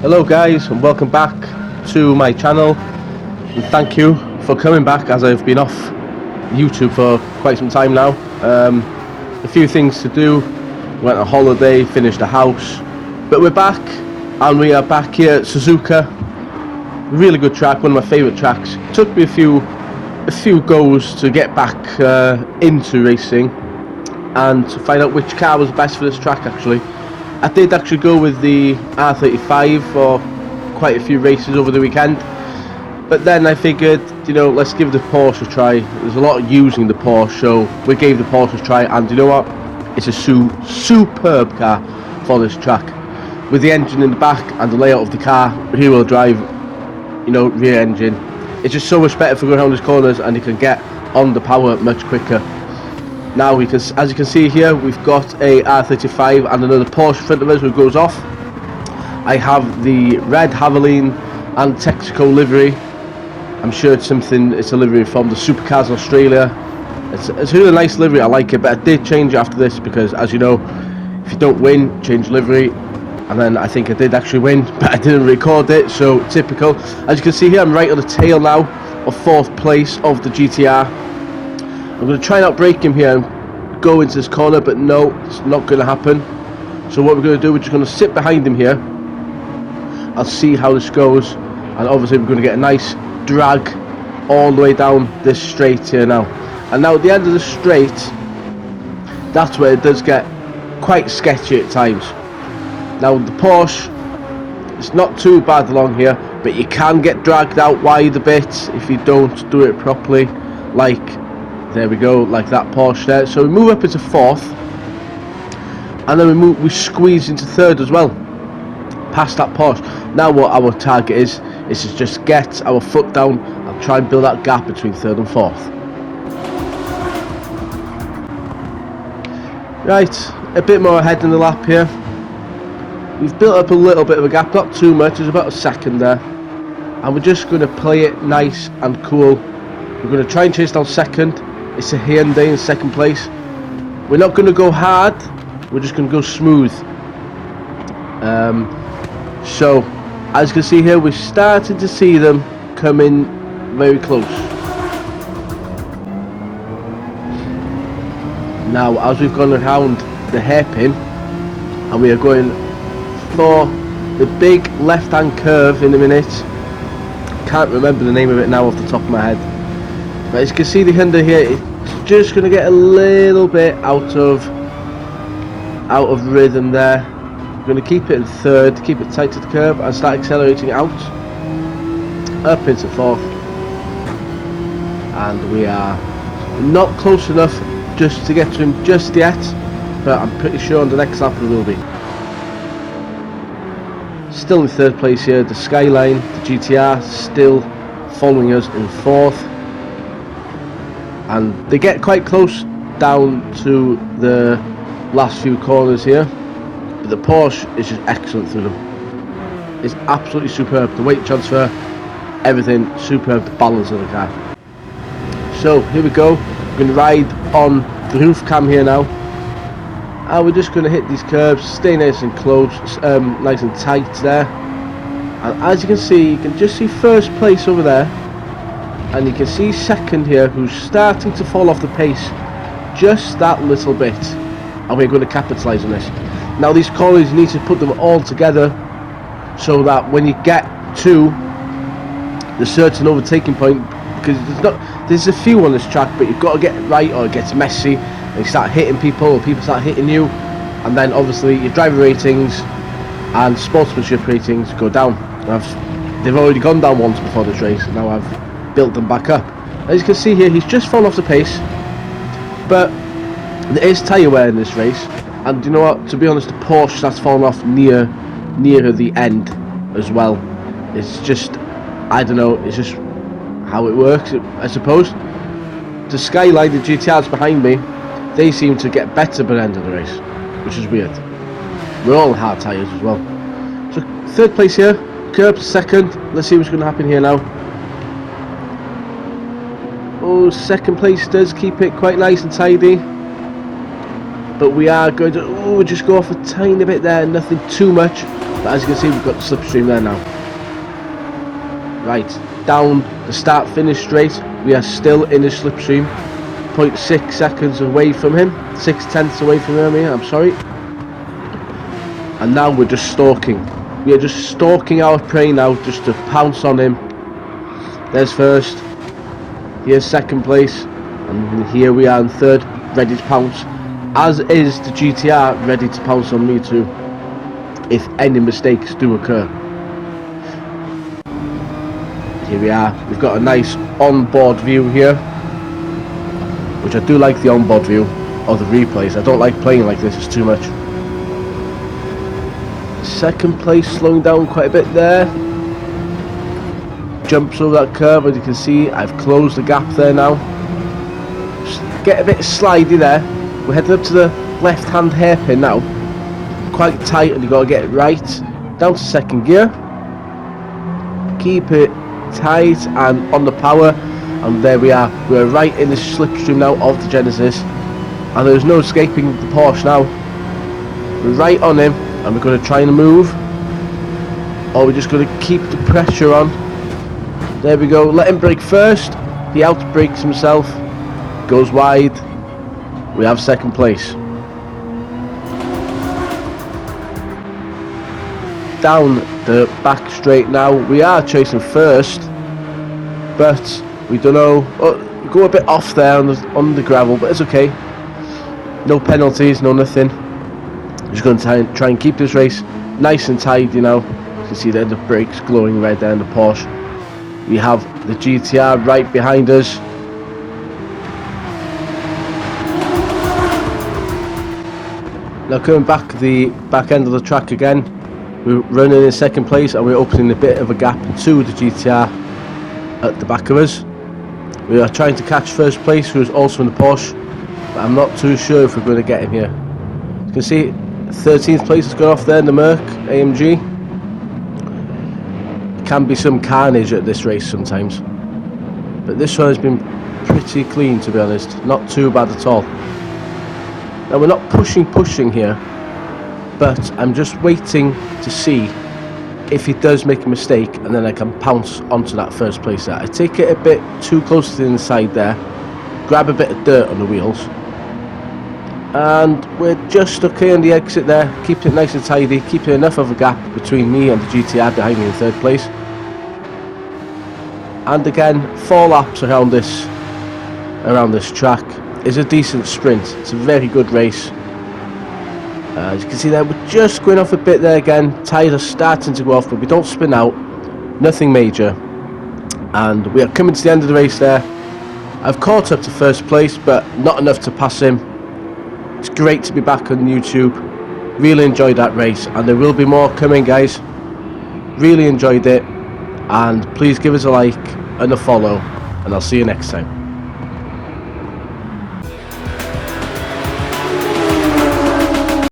Hello guys, and welcome back to my channel, and thank you for coming back as I've been off YouTube for quite some time now. A few things to do, went on holiday, finished the house, but we're back, and we are back here at Suzuka. Really good track, one of my favourite tracks. Took me a few goes to get back into racing and to find out which car was best for this track. Actually, I did actually go with the R35 for quite a few races over the weekend, but then I figured, let's give the Porsche a try. There's a lot of using the Porsche, so we gave the Porsche a try, and you know what? It's a superb car for this track. With the engine in the back and the layout of the car, rear-wheel drive, rear engine, it's just so much better for going around these corners, and you can get on the power much quicker. Now, as you can see here, we've got a R35 and another Porsche in front of us who goes off. I have the red Javelin and Texaco livery. I'm sure it's a livery from the Supercars in Australia. It's a really nice livery, I like it, but I did change it after this because, as you know, if you don't win, change livery. And then I think I did actually win, but I didn't record it, so typical. As you can see here, I'm right on the tail now of 4th place of the GTR. I'm going to try and outbrake him here and go into this corner, but no, it's not going to happen. So what we're going to do, we're just going to sit behind him here. I'll see how this goes, and obviously we're going to get a nice drag all the way down this straight here now. And now at the end of the straight, that's where it does get quite sketchy at times. Now the Porsche, it's not too bad along here, but you can get dragged out wide a bit if you don't do it properly, like, there we go, like that Porsche there. So we move up into 4th, and then we squeeze into 3rd as well, past that Porsche. Now what our target is to just get our foot down and try and build that gap between 3rd and 4th. Right, a bit more ahead in the lap here. We've built up a little bit of a gap, not too much, there's about a second there. And we're just going to play it nice and cool. We're going to try and chase down 2nd. It's a Hyundai in 2nd place. We're not going to go hard, we're just going to go smooth. So, as you can see here, we're starting to see them come in very close. Now, as we've gone around the hairpin, and we are going for the big left-hand curve in a minute. Can't remember the name of it now off the top of my head. But as you can see, the Hyundai here, it's just going to get a little bit out of rhythm there. We're going to keep it in 3rd, keep it tight to the curve, and start accelerating out. Up into 4th. And we are not close enough just to get to him just yet, but I'm pretty sure on the next lap we will be. Still in 3rd place here, the Skyline, the GTR, still following us in 4th. And they get quite close down to the last few corners here. But the Porsche is just excellent through them. It's absolutely superb. The weight transfer, everything superb, the balance of the car. So here we go. We're going to ride on the roof cam here now. And we're just going to hit these curves, stay nice and close, nice and tight there. And as you can see, you can just see 1st place over there, and you can see 2nd here, who's starting to fall off the pace just that little bit, and we're going to capitalise on this. Now these corners, you need to put them all together so that when you get to the certain overtaking point, because there's a few on this track, but you've got to get it right or it gets messy. You start hitting people, or people start hitting you, and then obviously your driver ratings and sportsmanship ratings go down. They've already gone down once before this race, and now I've built them back up. As you can see here, he's just fallen off the pace, but there is tyre wear in this race, and you know what, to be honest, the Porsche that's fallen off nearer the end as well. It's just, I don't know, it's just how it works, I suppose. The Skyline, the GTRs behind me, they seem to get better by the end of the race, which is weird. We're all hard tyres as well. So 3rd place here, curb 2nd. Let's see what's going to happen here now. Oh, 2nd place does keep it quite nice and tidy. but we are going to just go off a tiny bit there, nothing too much, but as you can see we've got the slipstream there now. Right, down the start finish straight, we are still in the slipstream, 0.6 seconds away from him, 0.6 away from him here, I'm sorry. And now we're just stalking. We are just stalking our prey now, just to pounce on him. There's first, here's second place, and here we are in third, ready to pounce. As is the GTR ready to pounce on me too, if any mistakes do occur. Here we are, we've got a nice onboard view here, which I do like the onboard view of the replays. I don't like playing like this, it's too much. Second place, slowing down quite a bit there. Jumps over that curve, as you can see, I've closed the gap there now. Just get a bit slidey there. We're heading up to the left hand hairpin now. Quite tight and you've got to get it right. Down to second gear. Keep it tight and on the power. And there we are. We're right in the slipstream now of the Genesis. And there's no escaping the Porsche now. We're right on him. And we're going to try and move. Or we're just going to keep the pressure on. There we go. Let him brake first. He out brakes himself. Goes wide. We have second place. Down the back straight now. We are chasing first, but we don't know. We go a bit off there on the gravel, but it's okay. No penalties, no nothing. Just going to try and keep this race nice and tidy now. You can see there the brakes glowing red there in the Porsche. We have the GTR right behind us. Now coming back the back end of the track again, we're running in second place and we're opening a bit of a gap to the GTR at the back of us. We are trying to catch first place, who is also in the Porsche, but I'm not too sure if we're going to get him here. You can see 13th place has gone off there in the Merc AMG. It can be some carnage at this race sometimes, but this one has been pretty clean, to be honest, not too bad at all. Now we're not pushing here, but I'm just waiting to see if he does make a mistake, and then I can pounce onto that first place there. I take it a bit too close to the inside there, grab a bit of dirt on the wheels, and we're just okay on the exit there, keeping it nice and tidy, keeping enough of a gap between me and the GTR behind me in third place. And again, 4 laps around this track is a decent sprint. It's a very good race. As you can see there, we're just going off a bit there again. Tyres are starting to go off, but we don't spin out. Nothing major. And we are coming to the end of the race there. I've caught up to first place, but not enough to pass him. It's great to be back on YouTube. Really enjoyed that race, and there will be more coming, guys. Really enjoyed it. And please give us a like and a follow, and I'll see you next time.